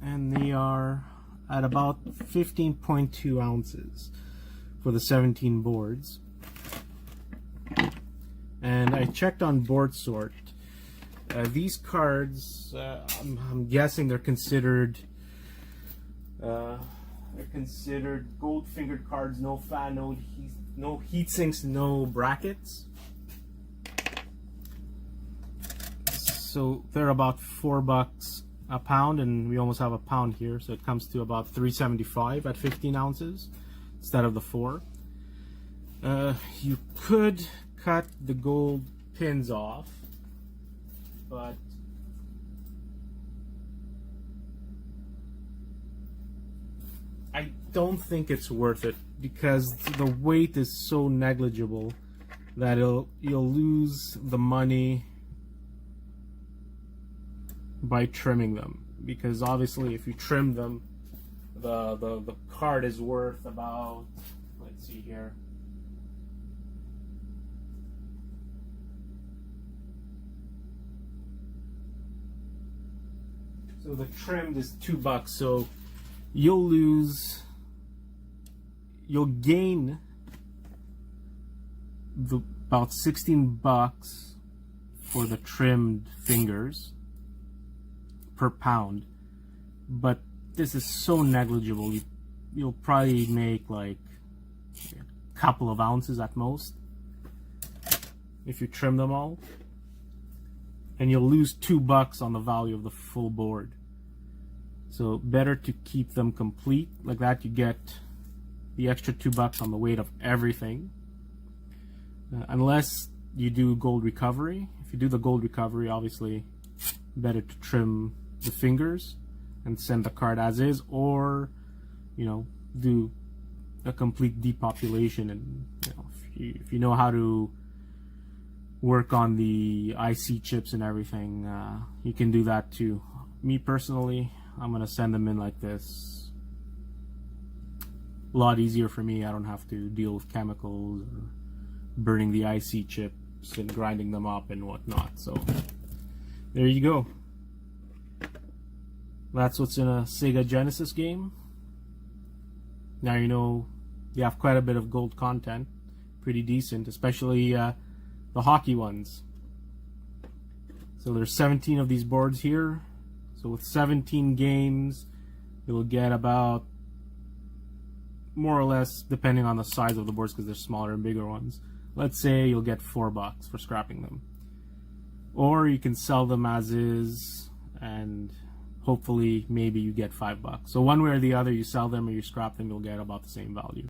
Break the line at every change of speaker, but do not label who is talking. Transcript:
and they are at about 15.2 ounces for the 17 boards. And I checked on Board Sort. These cards, I'm guessing they're considered gold-fingered cards, no fan, no heat sinks, no brackets. So they're about $4 a pound, and we almost have a pound here, so it comes to about $3.75 at 15 ounces instead of the 4. You could cut the gold pins off, but I don't think it's worth it because the weight is so negligible that you'll lose the money by trimming them, because obviously if you trim them, the card is worth about, let's see here, so the trimmed is $2, so you'll gain about $16 for the trimmed fingers per pound, but this is so negligible. You'll probably make like a couple of ounces at most if you trim them all, and you'll lose $2 on the value of the full board. So better to keep them complete like that. You get the extra $2 on the weight of everything, unless you do gold recovery. If you do the gold recovery, obviously better to trim the fingers and send the card as is, or do a complete depopulation. And if you know how to work on the IC chips and everything, you can do that too. Me personally, I'm gonna send them in like this. A lot easier for me. I don't have to deal with chemicals or burning the IC chips and grinding them up and whatnot. So there you go. That's what's in a Sega Genesis game. Now you know you have quite a bit of gold content, pretty decent, especially the hockey ones. So there's 17 of these boards here. So with 17 games, you'll get about, more or less, depending on the size of the boards, because there's smaller and bigger ones, let's say you'll get $4 for scrapping them. Or you can sell them as is, and hopefully maybe you get $5. So one way or the other, you sell them or you scrap them, you'll get about the same value.